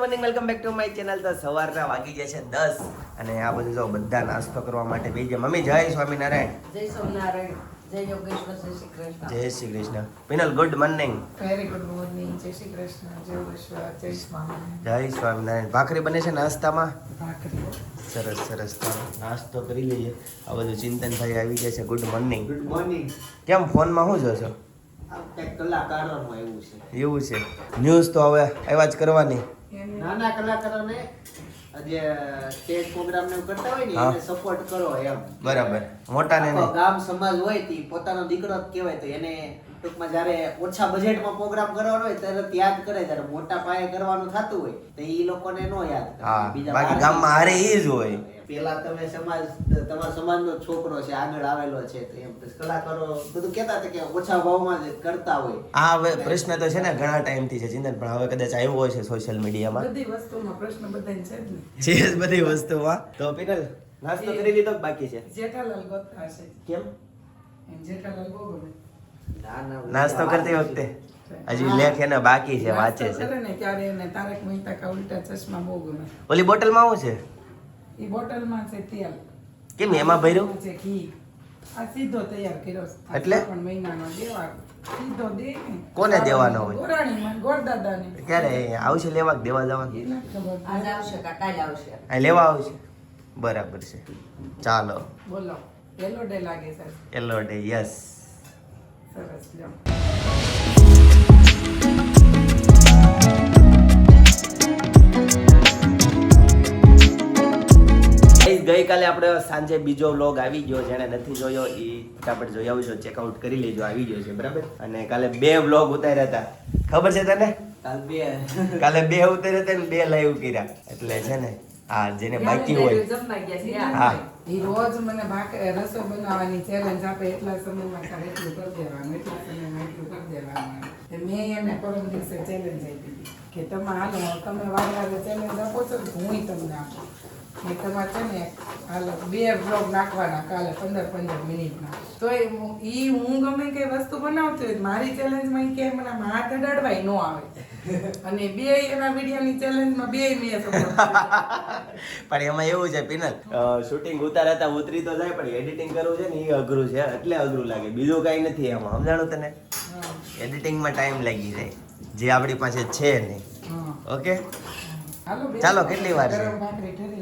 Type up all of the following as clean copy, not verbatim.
Morning welcome back to my channel. તો સવારના વાગી ગયા છે 10 અને આ બધું જો બધા નાસ્તો કરવા માટે બેસી ગયા. મમ્મી જય સ્વામિનારાયણ. જય સ્વામિનારાયણ, જય યોગેશ્વર, જય શ્રી કૃષ્ણ. જય Shri Krishna. Penal good morning. Very good morning, જય શ્રી કૃષ્ણ, જય યોગેશ્વર, જય સ્વામિનારાયણ. જય સ્વામિનારાયણ. ભાખરી બને છે નાસ્તામાં. ભાખરી. સરસ સરસ. તો નાસ્તો કરી લઈએ. આ બધું ચિંતનભાઈ આવી ગયા છે. Good morning. Good morning. કેમ ફોનમાં શું જોશો? આ કંઈક કલાકારોનું એવું છે. એવું છે. ન્યૂઝ તો હવે આવ્યા જ કરવાની. નાના કલાકારોને જે સ્ટેજ પ્રોગ્રામ ને એવું કરતા હોય ને હા. એને સપોર્ટ કરો એમ. બરાબર. મોટાને આખો નહીં. ગામ સમાજ હોય તે પોતાનો દીકરો જ કહેવાય તો એને ટૂંકમાં જ્યારે ઓછા બજેટમાં પ્રોગ્રામ કરવાનો હોય તરત યાદ કરે, જ્યારે મોટા પાયે કરવાનું થતું હોય તો એ લોકોને નો યાદ કરે. હા બીજા બાકી બહાર ગામમાં હારે એ જ હોય. પેલા તમે તમારા સમાજનો છોકરો છે, આગળ આવેલો છે તો એમ કલાકારો બધું કહેતા હતા કે ઓછા ભાવમાં જ કરતા હોય. આ હવે પ્રશ્ન તો છે ને ઘણા ટાઈમથી છે ચિંતન, પણ હવે કદાચ આવ્યો હોય છે સોશિયલ મીડિયામાં. બધી વસ્તુમાં પ્રશ્ન બધાને છે જ ને. છે જ બધી વસ્તુમાં. તો પિનલ નાસ્તો કરી લીધો કે બાકી છે? જેઠાલાલ ગોતતા હશે. કેમ? એમ જેઠાલાલ બહુ ગમે. નાસ્તો કરતી વખતે હજી લેખ એને બાકી છે, વાંચે નાસ્તો છે. કરે ને ત્યારે એને તારક મહેતા કા ઉલ્ટા ચશ્મા બહુ ગમે. ઓલી બોટલમાં શું છે? એ બોટલમાં છે તેલ. કેમ એમાં ભર્યું? છે ઘી. આ સીધો તૈયાર કર્યો છે. આ એટલે? પણ મહિનાનો દેવા સીધો દે ને. કોને દેવાનો હોય? ગોરાણીમાં, ગોરદાદાને. ક્યારે આવશે લેવા કે દેવા જવા? એ નથી ખબર. આજે આવશે કે કાલે આવશે. આ લેવા આવશે. બરાબર છે. ચાલો. બોલો પેલો ડે લાગે છે. એલો ડે. યસ. સરસ લ્યો. ગઈકાલે આપણે સાંજે બીજો વ્લોગ આવી ગયો, જેને નથી જોયો એ ફટાફટ જોઈ આવજો, ચેકઆઉટ કરી લેજો, આવી ગયો છે બરાબર. અને કાલે 2 વ્લોગ ઉતાર્યા હતા, ખબર છે તને? કાલે 2 ઉતાર્યા હતા ને 2 લાઈવ કર્યા. એટલે છે ને હા, જેને બાકી હોય હા. ઈ રોજ મને રસોઈ બનાવવાની ચેલેન્જ આપે, એટલા સમયમાં તારે એટલું કરી દેવાનું, એટલા સમયમાં એટલું કરી દેવાનું. તે મેં એને પરમ દિવસે ચેલેન્જ આપી હતી કે તમે હાલો તમે વારે ચેલેન્જ આપો છો તો હું તમને આપું. ને તમારે છે ને હાલો 2 બ્લોગ નાખવાના કાલે 15-15 મિનિટના. તો ઈ હું ગમે કઈ વસ્તુ બનાવતી હોય મારી ચેલેન્જમાં ઈ કે મને હાથ અડાડવાય ન આવે. અને 2 એના વિડીયોની ચેલેન્જમાં 2 મેં સપોર્ટ પણ એમાં એવું છે પિનલ, શૂટિંગ ઉતારતા ઉતરી તો જાય પણ એડિટિંગ કરવું છે ને એ અઘરું છે, એટલે અઘરું લાગે, બીજું કઈ નથી એમાં. સમજાણું તને? એડિટિંગમાં ટાઈમ લાગી જાય, જે આપણી પાસે છે નહીં. ઓકે ચાલો, કેટલી વાર છે?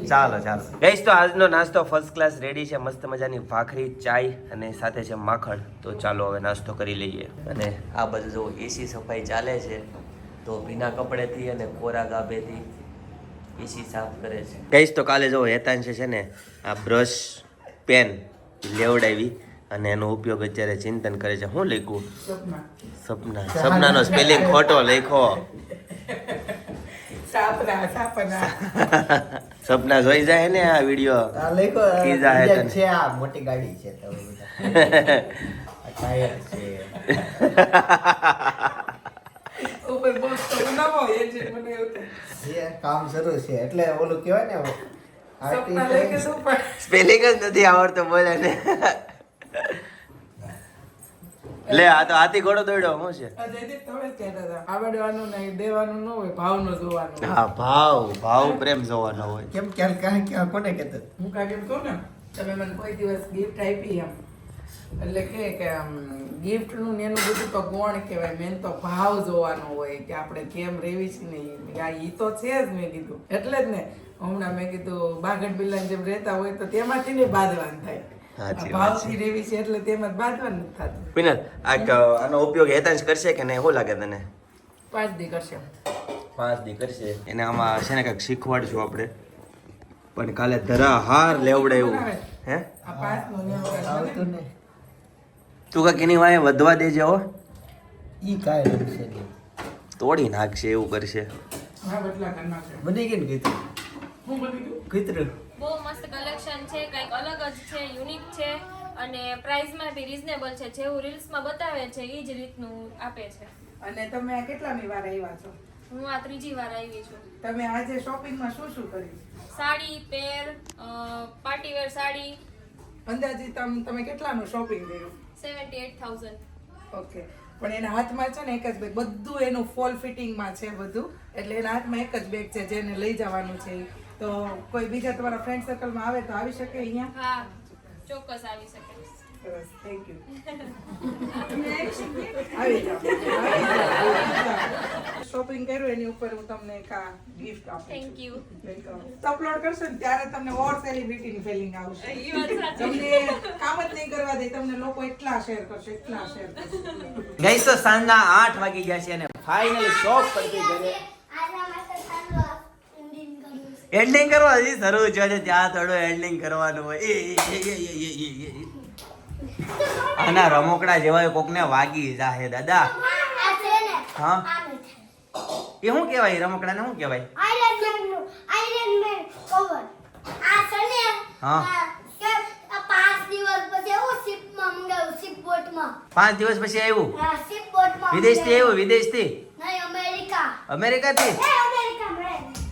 ચાલો ચાલો ગઈશ. તો આજનો નાસ્તો ફર્સ્ટ ક્લાસ રેડી છે, મસ્ત મજાની ભાખરી, ચાય અને સાથે છે માખણ. તો ચાલો હવે નાસ્તો કરી લઈએ. અને આ બધું જો એસી સફાઈ ચાલે છે, તો ભીના કપડેથી અને કોરા ગાભેથી એસી સાફ કરે છે. ગઈશ તો કાલે જો હેતાંશ છે ને આ બ્રશ પેન લેવડાવી અને એનો ઉપયોગ અત્યારે ચિંતન કરે છે. શું લખ્યું? સપના. સપનાનો સ્પેલિંગ ખોટો લખ્યો. સપના જોઈ જાય ને આ વિડિયો. આ લેખો કી જાય તને. છે, આ મોટી ગાડી છે તો બધા. આ ટાયર છે. ઉપર બોસ તો બનાવો એ જે મને એવું જે કામ શરૂ છે એટલે ઓલું કહેવાય ને સપના લેકે સુપર સ્પેલિંગ જ નથી આવડતો બોલે ને. લે આ તો હાથી ઘોડો દોડ્યો. શું છે? અજયદીપ થોડે જ કહેતા હતા આવડવાનું નહીં, દેવાનું ન હોય, ભાવનો જોવાનો. હા, ભાવ પ્રેમ જોવાનો હોય. કેમ ક્યાં કોને કહેતા? હું કાકે કહું ને તમે મને કોઈ દિવસ ગિફ્ટ આપી એમ એટલે કે ગિફ્ટ નું ને એનું બધું તો ગુણ કહેવાય, મેન તો ભાવ જોવાનો હોય કે આપણે કેમ રેવી છે ને ઈ તો છે જ. મેં કીધું એટલે જ ને હમણાં મેં કીધું બાગડ બિલ્લાને જેમ રહેતા હોય તો તેમાંથી ને બાંધવાનું થાય. સાચી વાત ભાવથી રેવી છે એટલે તેમાં જ બાંધવાનું નથી થતું. પિનલ આનો ઉપયોગ હેતાંશ કરશે કે નહીં? શું લાગે તને? 5 દી કરશે. 5 દી કરશે. એને આમાં છે ને કંઈક શીખવાડશું આપણે. પણ કાલે ધરાહાર લેવડાવ્યું. હે આ 5 નું નિયમ આવતું ને તું કાંઈક એની વાંહે વધવા દેજે હો. ઈ કાંઈ નથી છે નહીં. તોડી નાખશે એવું કરશે. હા બદલા કરી નાખશે. બની ગયું ને કીધું હું બની ગયું કીધું બહુ મસ્ત કલેક્શન છે, કંઈક અલગ જ છે, યુનિક છે અને પ્રાઇસમાં બી રીઝનેબલ છે. જેવું રીલ્સમાં બતાવે છે એ જ રીતનું આપે છે. અને તમે આ કેટલામી વાર આવ્યા છો? હું આ 3જી વાર આવી છું. તમે આજે શોપિંગમાં શું શું કર્યું? સાડી, પેર, પાર્ટીવેર સાડી અંદાજિત તમે કેટલાનું શોપિંગ કર્યું? 78,000. ઓકે પણ એના હાથમાં છે ને એક જ બેગ, બધું એનું ફોલ ફિટિંગમાં છે બધું, એટલે એના હાથમાં એક જ બેગ છે જેને લઈ જવાનું છે. તો કોઈ બીજા તમારા ફ્રેન્ડ સર્કલમાં આવે તો આવી શકે અહીંયા? હા ચોક્કસ આવી શકે. સરસ, થેન્ક યુ. આવી જાઓ. શોપિંગ કર્યું એની ઉપર હું તમને એક ગિફ્ટ આપું. Thank you. અપલોડ કરશો ને ત્યારે તમને ઓર સેલિબ્રિટીની ફિલિંગ આવશે. એ વાત સાચી. તમને કામ જ નહીં કરવા દે, તમને લોકો એટલા શેર કરશે, એટલા શેર કરશે. ગઈસ તો સાંજના 8 વાગી ગયા છે અને ફાઇનલી શોપ પરથી ઘરે એન્ડિંગ કરવા હજી શરૂ છે, ત્યાં થોડું એન્ડિંગ કરવાનું હોય. આના રમકડા જેવા કોકને વાગી જાહે દાદા. હા એ શું કહેવાય? રમકડાને શું કહેવાય? હા 5 દિવસ પછી આવ્યું વિદેશથી આવ્યું. વિદેશથી? અમેરિકાથી?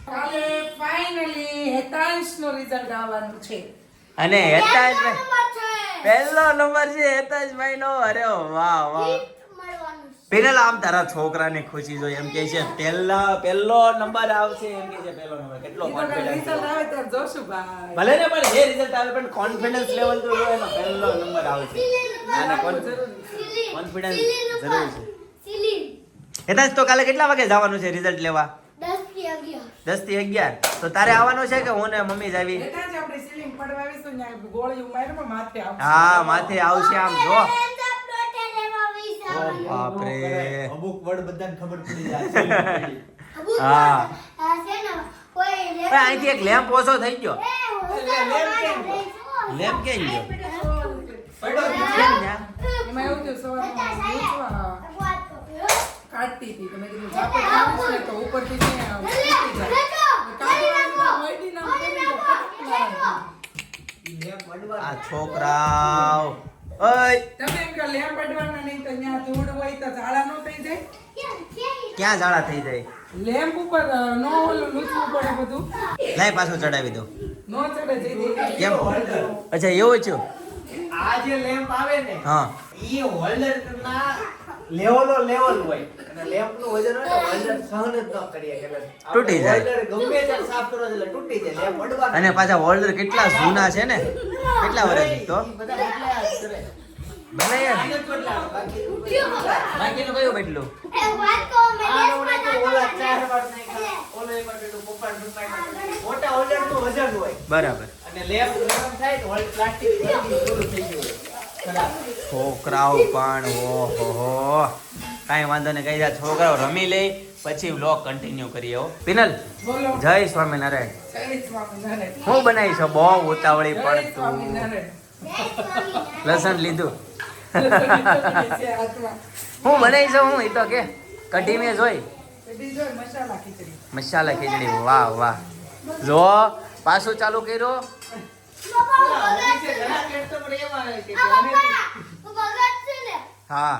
કાલે ફાઇનલી હેતાંશનો રિઝલ્ટ આવવાનું છે. અને હેતાંશભાઈ પહેલો નંબર છે હેતાંશભાઈ નો. અરે વાહ વાહ. પેલા આમ તારા છોકરાને ખુશી જોઈ, એમ કે છે પહેલો નંબર આવશે, એમ કે છે પહેલો નંબર. કેટલો કોન્ફિડન્સ. રિઝલ્ટ આવે ત્યારે જોશું ભાઈ. ભલે ને પણ જે રિઝલ્ટ આવે પણ કોન્ફિડન્સ લેવલ તો જો એનો પહેલો નંબર આવશે. આને કોન્ફિડન્સ જરૂર છે. હેતાંશ તો કાલે કેટલા વાગે જવાનું છે રિઝલ્ટ લેવા? 10 થી 11. તો તારે આવવાનું છે કે હું ને મમ્મી જ આવી? હેતાંશ આપણે સીલિંગ પડવાવીશું ને ગોળી ઉમારીને માથે આવશે. હા માથે આવશે. આમ જો ઓ બાપ રે. અમુક વર્ડ બધાને ખબર પડી જાય. હા પણ અહીંથી એક લેમ્પ ઓછો થઈ ગયો. લેમ્પ ક્યાં ગયો? કેમ ન્યા? એમાં એવું થયું સવારમાં કાઢતી હતી, તમે કીધું ઝાપટ કાઢીશ ને તો ઉપરથી છે ને તૂટી જાય. કાઢવાનું મળી ના પડે. આ છોકરાઓ ઓય તમે એમ કે લેમ્પ અડવાના નહીં તો ત્યાં ધૂળ હોય તો ઝાડા નો થઈ જાય. ક્યાં ઝાડા થઈ જાય? લેમ્પ ઉપર નો ઓલું લૂછવું પડે બધું, લાય પાછું ચડાવી દો. નો ચડે જઈ કેમ? અચ્છા એવું છે. આ જે લેમ્પ આવે ને હા ઈ હોલ્ડર ના લેવલ હોય અને લેમ્પ નું વજન હોય તો હોલ્ડર સહન જ ન કરી શકે. તૂટી જાય. હોલ્ડર ગમે ત્યારે સાફ કરો એટલે તૂટી જાય. લેમ્પ અડવાનું અને પાછા હોલ્ડર કેટલા જૂના છે ને, કેટલા વર્ષ તો ઈ બધા બદલાયા જ કરે. ભલે યાર. આને જ બદલાવે, બાકી બાકીનું કયું બેટલું? આ ઓલા તો ઓલા 4 વાર નાખ્યા. ઓલો એક વાર બેઠું, પપ્પા નું મોટા હોલ્ડર નું વજન હોય બરાબર. અને લેમ્પ ગરમ થાય તો હોલ્ડર પ્લાસ્ટિક પૂરું થઈ ગયું હોય. ખરાબ. છોકરાઓ પણ ઓહો કાંઈ વાંધો નહીં, કઈ જા છોકરાઓ રમી લે પછી વ્લોગ કન્ટિન્યુ કરીએ હો. પિનલ બોલો. જય સ્વામિનારાયણ. જય સ્વામિનારાયણ. હું બનાવી છો બહુ ઉતાવળી જય પણ તું સ્વામિનારાયણ. લસણ લીધું હાથમાં. હું બનાવી છું હું એ તો કે કઢીને જોઈ કઢી જોઈ મસાલા ખીચડી. મસાલા ખીચડી. વાહ વાહ. જો પાછું ચાલુ કર્યો. હા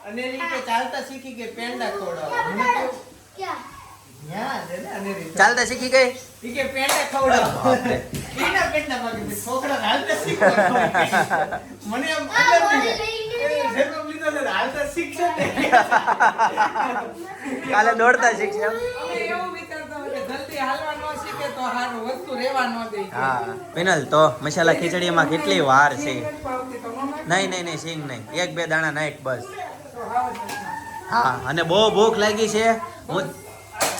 અને એ રીતે ચાલતા શીખી કે પેંડા ખવડાવવા. ચાલતા શીખી ગઈ. ઈ કે પેંડા ખવડાવવા. ઈના પેંડા માંગે છે. છોકરા હાલતા શીખવા. મને એમ જન્મ લીધો છે હાલતા શીખશે ને. કાલે દોડતા શીખશે એમ. અમે એવું વિચારતા હોય કે જલ્દી હાલવા ન શીખે તો હારું, વસ્તુ રહેવા ન દે. હા પિનલ તો મસાલા ખીચડીમાં કેટલી વાર છે. પાવતી તો ન નહીં નહીં નહીં સિંગ નહીં, એક બે દાણા નાખ બસ. તો હાવ જ નથી. હા અને બહુ ભૂખ લાગી છે. હું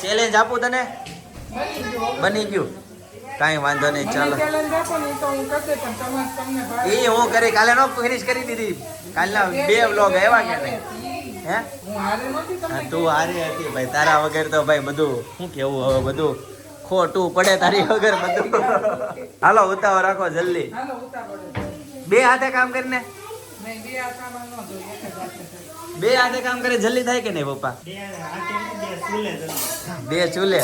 ચેલેન્જ આપું તને. બની ગયું કાંઈ વાંધો નહીં. મને ચાલો challenge આપો ને ઈ તો હું કરશે પણ તમને ભાવે. એ હું કરી કાલે નો ફિનિશ કરી દીધી. કાલના 2 વ્લોગ આવ્યા કે નહીં હે? હું હારે નહોતી તમને હા, તું હારી હતી ભાઈ. તારા વગર તો ભાઈ બધું શું કેવું હવે, બધું ખોટું પડે તારી વગર બધું. હાલો ઉતાવળ રાખો જલ્દી. હાલો ઉતાવળ. 2 હાથે કામ કરીને, નહીં બે આસામાં ન જોઈએ, એક જ હાથે થાય. 2 હાથે કામ કરે જલ્દી થાય કે નહીં પપ્પા? 2 ચૂલે.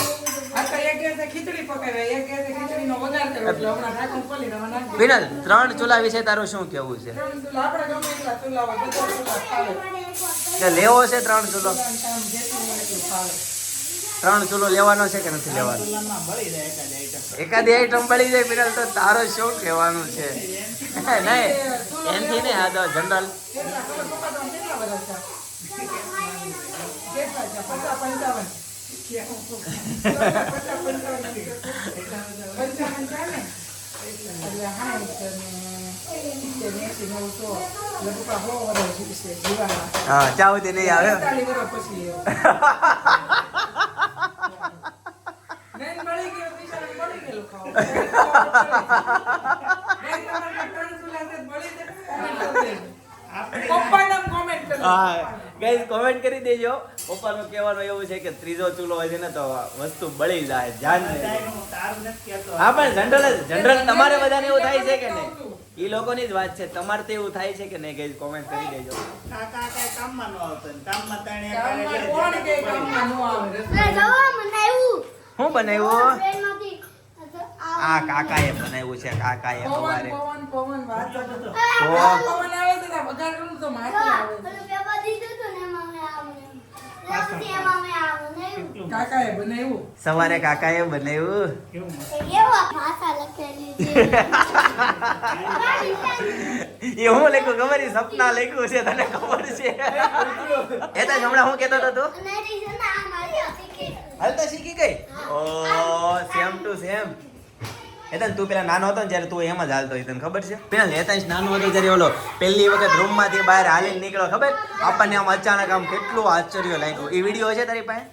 આ તો એક ગેસે ખીચડી પકાવે, એક ગેસે ખીચડીનો વઘાર કર્યો એટલે હમણાં ઢાંકણ ખોલી ને નાખી દે. વિનલ 3 ચૂલા વિશે તારું શું કેવું છે? ત્રણ ચૂલા આપણે ગમે એટલા ચૂલા હોય, બધા ચૂલા ફાવે. કે લેવો છે 3 ચૂલો? ચૂલાનું કામ જેટલું હોય એટલું ફાવે. 3 ચૂલો લેવાનો છે કે નથી લેવાનો? એકાદી આઈટમ મળી જાય વિનલ તો તારો શું કહેવાનું છે? નહીં એનથી નહીં, આ તો જનરલ. કેટલા ખબર પપ્પા તમને કેટલા વર્ષ થયા? 55 ચાલે એટલે 60 અને 80 90 એટલે પપ્પા 100 વર્ષ છે જીવાના. હા ચાવતી નહીં આવે 45 વર્ષ પછી નહીં મળી ગયો પૈસા મળી ગયેલું ખાવ પપ્પાને કોમેન્ટ કરો. હા ગાઈસ કોમેન્ટ કરી દેજો. પપ્પાનું કહેવાનું એવું છે કે ત્રીજો ચૂલો હોય છે ને તો વસ્તુ બળી જાય જાન હા પણ જનરલ તમારે બધાને એવું થાય છે કે નહીં? ઈ લોકોની જ વાત છે. તમારે તો એવું થાય છે કે નહીં? ગાઈસ કોમેન્ટ કરી દેજો. કામમાં કોણ કે કામમાં નો આવે? શું બનાવ્યું? આ કાકાએ બનાવ્યું છે. કાકાએ સવારે પવન વાત તો પવન આવે છે ને વગાડ કરું તો માથે આવે. કાકાએ બનાવ્યું. સવારે કાકાએ બનાવ્યું. એ હું લખ્યું ખબર? એ સપના લખ્યું છે. તને ખબર છે? એ તો હમણાં હું કહેતો હતો તું હાલતા શીખી ગઈ? ઓ સેમ ટુ સેમ. હેતન તું પેલા નાનો હતો ને જ્યારે તું એમ જ હાલતો હોય તને ખબર છે? પેલા હેતન નાનો હતો ત્યારે ઓલો પહેલી વખત રૂમ માંથી બહાર હાલીને નીકળ્યો ખબર? આપણને આમ અચાનક આમ કેટલું આશ્ચર્ય લાગ્યું. એ વિડીયો છે તારી પાસે?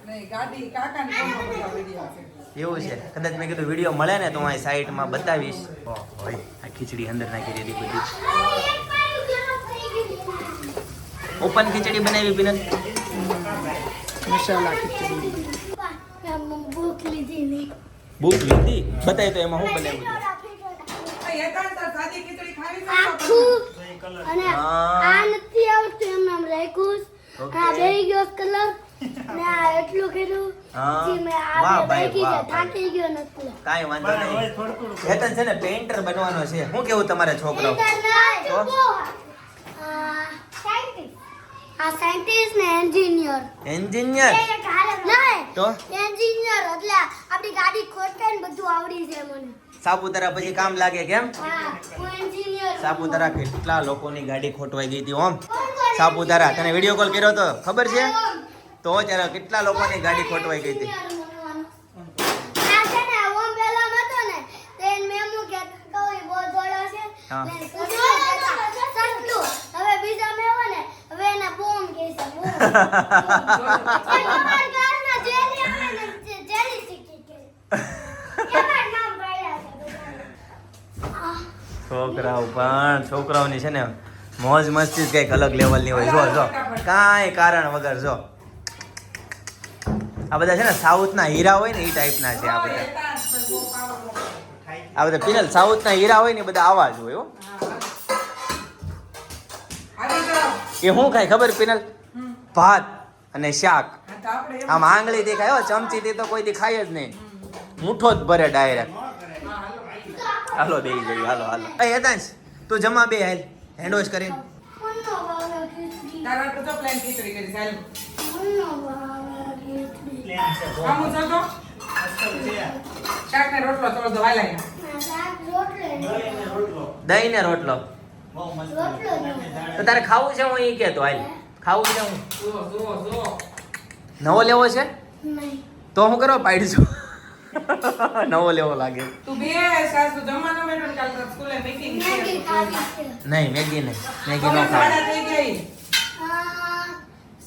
નહીં ગાડી કાકાને કોનો બધા વિડિયો છે. એવું છે? કદાચ મેં કીધું વિડીયો મળે ને તો હું અહીં સાઈડમાં બતાવીશ. ઓય આ ખીચડી અંદર નાખી દીધી બધી. ઓપન ખીચડી બનાવી પીનલ. મસાલા ખીચડી. ભૂખ લીધી બતાય તો એમાં હું બનાવ્યું છે? આ એકાંત સાદી ખીચડી ખાવી છે અને આ નથી આવતું એમ નામ રાખ્યું Okay. આ બેહી ગયો કલર ને આ એટલું કીધું હા. જી મેં વાહ આ ભાઈ, બેહી વાહ ગયો થાકી ગયો નથી કાંઈ વાંધો નહીં. હેતન છે ને પેઇન્ટર બનવાનો છે. શું કેવું તમારા છોકરો? તો? આ સાયન્ટિસ્ટ ને એન્જિનિયર એન્જિનિયર તો એન્જિનિયર એટલે આપણી ગાડી ખોટે ને બધું આવડી જાય મને સાપુતારા પછી કામ લાગે કેમ? હા હું એન્જિનિયર સાપુતારા કેટલા લોકોની ગાડી ખોટવાઈ ગઈ હતી ઓમ. સાપુતારા તને વિડીયો કોલ કર્યો તો ખબર છે? તો ત્યારે કેટલા લોકોની ગાડી ખોટવાઈ ગઈ હતી. આ છે ને ઓમ પેલા હતો ને તેન મેમુ કે કોઈ બહુ દોડો છે હા. ને સટલું હવે બીજા મેવો ને હવે એના બોમ કે છે બોમ તમાર ગામમાં જેલી આવે ને જેલી શીખી કે એમાં નામ પાડ્યા છે છોકરાઓની છે ને મોજ મસ્તી કઈક અલગ લેવલની હોય. જો કાંઈ કારણ વગર જો આ બધા છે ને સાઉથના હીરા હોય ને એ ટાઈપના છે આ બધા. આ બધા પિનલ સાઉથના હીરા હોય ને એ બધા આવા જ હોય હો. આવી જાઓ. એ શું ખાય ખબર પિનલ? ભાત અને શાક. આ તો આપણે એમ આમ આંગળી દેખાય હો, ચમચીથી તો કોઈ દી ખાય જ નહીં. મૂઠો જ ભરે ડાયરેક્ટ. હાલો બે જઈએ હાલો હાલો. એ હેતાંશ તું જમા બે હાલ હેન્ડવોશ કરીને. ઉન્નો વાળો ખીચડી તારા તો પ્લેન ખીચડી કરી ચાલ. ઉન્નો વાળો ખીચડી આમું જો તો શાક ને રોટલો થોડો તો વાલા શાક રોટલો દહીં ને રોટલો. તો તારે ખાવું છે? હું એ કહેતો હાલ ખાવું છે હું. જો નવો લેવો છે નહીં તો હું કરવા પાડશું? નવો લેવો લાગે. તું બે સાસુ જમવાનો મેડમ કાલ તો સ્કૂલે મીટિંગ મેગી ખાવી છે નહીં મેગી નહીં. મેગી નો હવે ખાવ. સાડા થઈ ગઈ.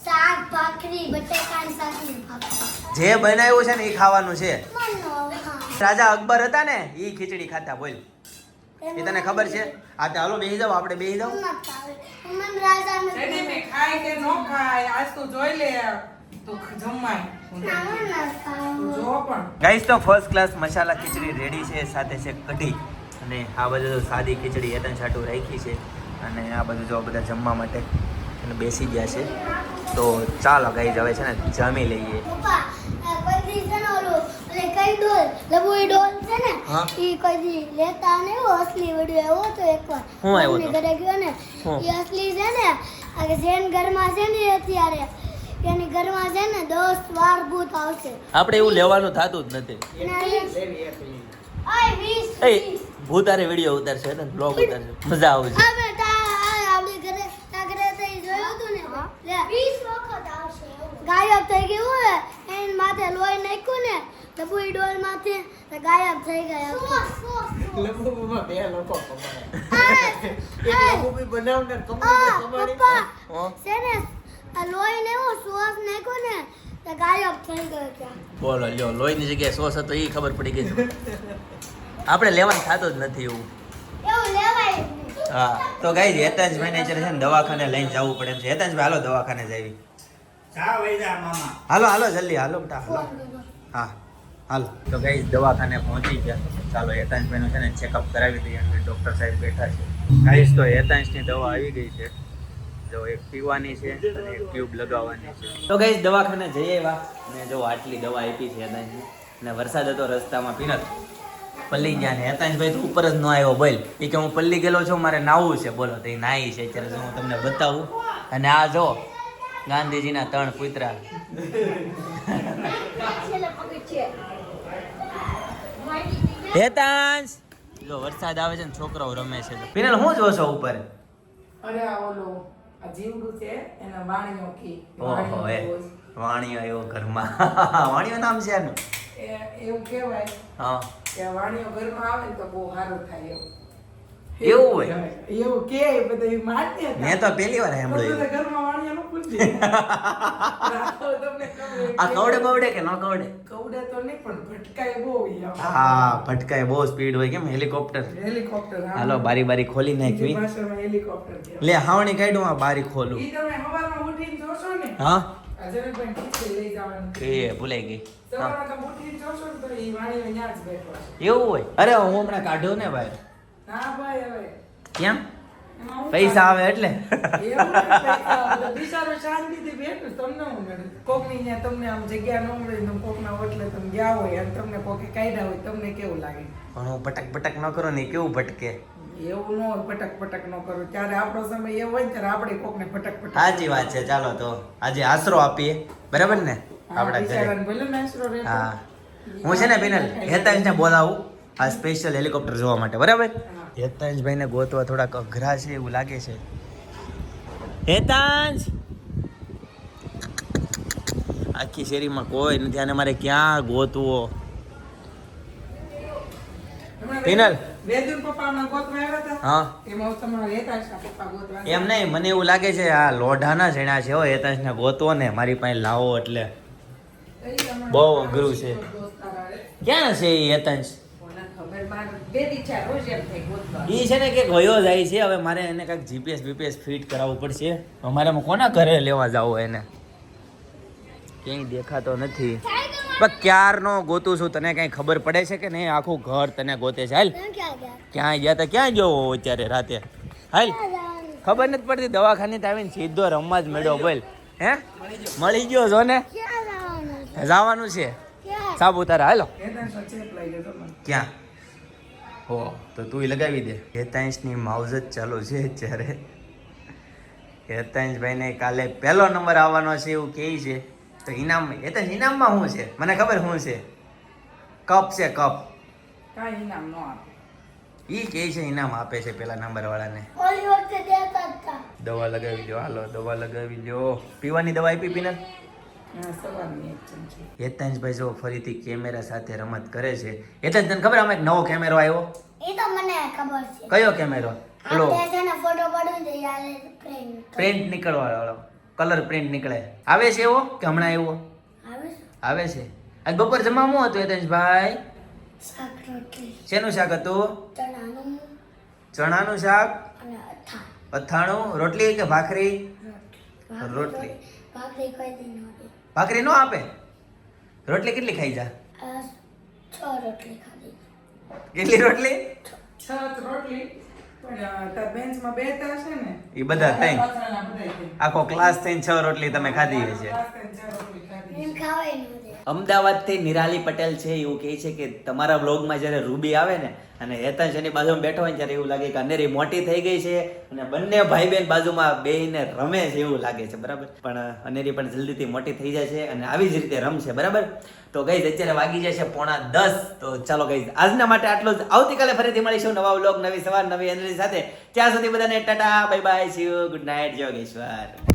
શાક ભાખરી બટેકાની શાકની ભાખરી જે બનાવ્યું છે ને એ ખાવાનું છે. મનો હા રાજા અકબર હતા ને એ ખીચડી ખાતા બોલ. એ તને ખબર છે? આ તે હાલો બેસી જાવ આપણે બેસી જાવ. મન રાજા જેને મેં ખાય કે નો ખાય આજ તું જોઈ લે તું જમવાય તું જો પણ ગાઈસ તો ફર્સ્ટ ક્લાસ મસાલા ખીચડી રેડી છે. સાથે છે કઢી અને આ બધું તો સાદી ખીચડી હેતન છાટું રાખી છે. અને આ બધું જો બધા જમવા માટે અને બેસી ગયા છે. તો ચાલો ગાઈસ હવે છે ને જમી લઈએ. પપ્પા કોઈ છે ને ઓલું એટલે કઈ ડોલ લબુઈ ડોલ છે ને હા. ઈ કોઈ લેતા ને એવો અસલી વિડિયો આવ્યો તો એકવાર હું આવ્યો મમ્મી તો? ઘરે ગયો ને હું? ઈ અસલી છે ને આ જેન ઘરમાં છે ને અત્યારે એની ઘરમાં છે ને 10-12 ભૂત આવશે આપણે એવું લેવાનું થતું જ નથી. ઓય 20 એ ભૂતારે વિડીયો ઉતારશે ને બ્લોગ ઉતારશે મજા આવશે. આ બેટા આપણી ઘરે તાગરે થઈ જોયું તું ને લે 20 વખત આવશે ગાયબ થઈ ગયું હોય એને મામીન માથે લોહી નાખ્યું ને ડબુઈ ડોલ માથે તો ગાયબ થઈ ગયા લંબુમાં બે લોકો કમાય. અરે, એક લંબુ બી બનાવનાર કમાય પપ્પા હો? છે ને આ લોહી ને એવું શ્વાસ નાખ્યો ને તો ગાયબ થઈ ગયો ત્યાં બોલો લ્યો લોહીની જગ્યાએ સોસ હતો એ ખબર પડી ગઈ આપણે લેવાનું થતું જ નથી એવું એવું લેવાય જ નહીં. હા તો ગાઈ હેતાંશભાઈને છે ને દવાખાને લઈને જવું પડે એમ છે. હેતાંશભાઈ હાલો દવાખાને જઈએ. હાલો હાલો જલ્દી હાલો બેટા હાલો. હા હાલો તો ગાઈ દવાખાને પહોંચી ગયા. ચાલો હેતાંશભાઈનું છે ને ચેકઅપ કરાવી દઈએ. અંદર ડૉક્ટર સાહેબ બેઠા છે. ગાઈસ તો હેતાંશની દવા આવી ગઈ છે. જો એક પીવાની છે અને એક ટ્યુબ લગાવવાની છે. તો ગાઈસ દવાખાને જઈએ એવા અને જો આટલી દવા આપી છે હેતાંશની. અને વરસાદ હતો રસ્તામાં પીનત પલ્લી ગયા ને હેતાંશભાઈ તો ઉપર જ ન આવ્યો બોલ એ કે હું પલ્લી ગયેલો છું મારે નાવું છે. બોલો તો એ નાહી છે અત્યારે હું તમને બતાવું. અને આ જો ગાંધીજીના 3 પુત્રા હેતાંશ જો વરસાદ આવે છે ને છોકરાઓ રમે છે. પીનલ હું જોશો ઉપર? અરે આ ઓલો આ જીવડું છે એના વાણીઓ કી ઓહો એ વાણીઓ એવો ઘરમાં વાણીઓ નામ છે એનું. એવું કહેવાય હા કે વાણીઓ ઘરમાં આવે ને તો બહુ સારું થાય એવું હોય? એવું કે બધા એ માન્ય મેં તો પહેલી વાર સાંભળ્યું. ઘરમાં વાણીઓ નું પૂછે તમને આ કવડે બવડે કે ન કવડે? કવડે તો નહીં પણ ભટકાય બહુ હા ભટકાય બહુ સ્પીડ હોય કેમ હેલિકોપ્ટર. હેલિકોપ્ટર હાલો બારી બારી ખોલી નાખવી. ભાષામાં હેલિકોપ્ટર કહેવાય. લે હાવણી કાઢું આ બારી ખોલું. ઈ તમે સવારમાં ઉઠીને જોશો ને હા અજયભાઈ ઠીક લઈ જવાનું એ ભૂલાઈ ગઈ. સવારમાં તમે ઉઠીને જોશો ને તો ઈ વાણીઓ ત્યાં જ બેઠો હશે. એવું હોય? અરે હું હમણાં કાઢ્યો ને ભાઈ. ના ભાઈ હવે કેમ? એમાં હું પૈસા આવે એટલે. એવું નથી પૈસા આવે. બિચારો શાંતિથી બેઠું તમને હું મળે કોકની ત્યાં તમને આમ જગ્યા ન મળે ને કોકના ઓટલે તમે ગયા હોય અને તમને કોકે કાઢ્યા હોય તમને કેવું લાગે? પણ હું પટક પટક ન કરો ને એ કેવું ભટકે. એવું ન હોય પટક પટક ન કરો ત્યારે આપણો સમય એવો હોય ને ત્યારે આપણે કોકને પટક પટક સાચી વાત છે. ચાલો તો આજે આશરો આપીએ બરાબર ને આપણા ઘરે. બિચારાને ભલે નાસરો રહેતો. હા હું છે ને બિનલ હેતાંશને બોલાવું આ સ્પેશિયલ હેલિકોપ્ટર જોવા માટે બરાબર. હેતાંશભાઈને ગોતવા થોડાક અઘરા છે એવું લાગે છે. હેતાંશ આખી શેરીમાં કોઈ નથી અને મારે ક્યાં ગોતવો? હમણાં પિનલ. વેદુર પપ્પા હમણાં ગોતવા આવ્યા હતા હા એમાં તમારા હેતાંશના પપ્પા ગોતવા એમ નહીં મને એવું લાગે છે આ લોઢાના જણા છે હો હેતાંશને ગોતવો ને મારી પાસે લાવો એટલે બહુ અઘરું છે. ક્યાં છે એ હેતાંશ? ઈ છે ને કે ગયો જાય છે હવે મારે એને કાંઈક જીપીએસ બીપીએસ ફિટ કરાવવું પડશે. અમારે કોના ઘરે લેવા જાવ એને ક્યાંય દેખાતો નથી. પણ ક્યારનો ગોતું છું તને કઈ ખબર પડે છે કે નહીં? આખું ઘર તને ગોતે છે. હાલ ક્યાં ગયા ક્યાં ગયા તા ક્યાં ગયો અત્યારે રાતે? હાલ ખબર નથી પડતી. દવાખાને આવીને સીધો રમવા જ મળ્યો બોલ. હે મળી ગયો છો ને? ક્યાં જવાનું છે? જવાનું છે ક્યાં? સાપુતારા. હાલો હેતાંશનો ચેપ લઈ ગયો તમને. ક્યાં? હો તો તું લગાવી દે. હેતાંશની માવજત ચાલુ છે અત્યારે. હેતાંશભાઈને કાલે પહેલો નંબર આવવાનો છે એવું કહે છે. તો ઇનામ હેતાંશ ઇનામમાં શું છે? મને ખબર શું છે. કપ છે કપ. કાંઈ ઇનામ ન આપે. ઈ કહે છે ઇનામ આપે છે પેલા નંબર વાળાને. ઓલી વખતે દેતા હતા. દવા લગાવી લ્યો. હાલો દવા લગાવી લ્યો. પીવાની દવા આપી પીને. હા, સવારની એક ચમચી. હેતાંશભાઈ જો ફરીથી કેમેરા સાથે રમત કરે છે. હેતાંશ તને ખબર આમાં એક નવો કેમેરો આવ્યો? એ તો મને ખબર છે. કયો કેમેરો? પેલો આપણે છે ને ફોટો પાડું ને યાર પ્રેમ પ્રિન્ટ નીકળવા વાળો કલર પ્રિન્ટ નીકળે. આવે છે એવો કે હમણાં આવ્યો? આવે છે. આવે છે. આજ બપોર જમવામાં હતું હેતાંશભાઈ? શાક રોટલી શેનું શાક હતું? ચણાનું ચણાનું શાક, અને અથા અથાણું, રોટલી કે ભાખરી? રોટલી. ભાખરી કોઈ દી નહોતી. ભાખરી નો આપે? રોટલી કેટલી ખાઈ જા? 6 રોટલી ખાધી. કેટલી રોટલી? 6 રોટલી પણ તાર બેન્ચમાં બેઠા હશે ને એ બધા થઈને પાછળના બધાય થઈને. આખો ક્લાસ થઈને 6 રોટલી તમે ખાધી હશે. class થઈને 6 રોટલી ખાધી. એમ ખાવાય નહોતી. અમદાવાદથી નિરાલી પટેલ છે એવું કહે છે કે તમારા વ્લોગમાં જ્યારે રૂબી આવે ને અને હેતાંશ એની બાજુમાં બેઠો હોય ને ત્યારે એવું લાગે કે અનેરી મોટી થઈ ગઈ છે અને બંને ભાઈ બહેન બાજુમાં બેયને રમે છે એવું લાગે છે બરાબર. પણ અનેરી પણ જલ્દીથી મોટી થઈ જાય છે અને આવી જ રીતે રમશે બરાબર. તો ગઈઝ અત્યારે વાગી જાય છે 9:30. તો ચાલો ગઈઝ આજના માટે આટલું જ. આવતીકાલે ફરીથી મળીશું નવા વ્લોગ, નવી સવાર, નવી એનર્જી સાથે. ત્યાં સુધી બધાને Tata bye bye, C you, good night, Yogeshwar.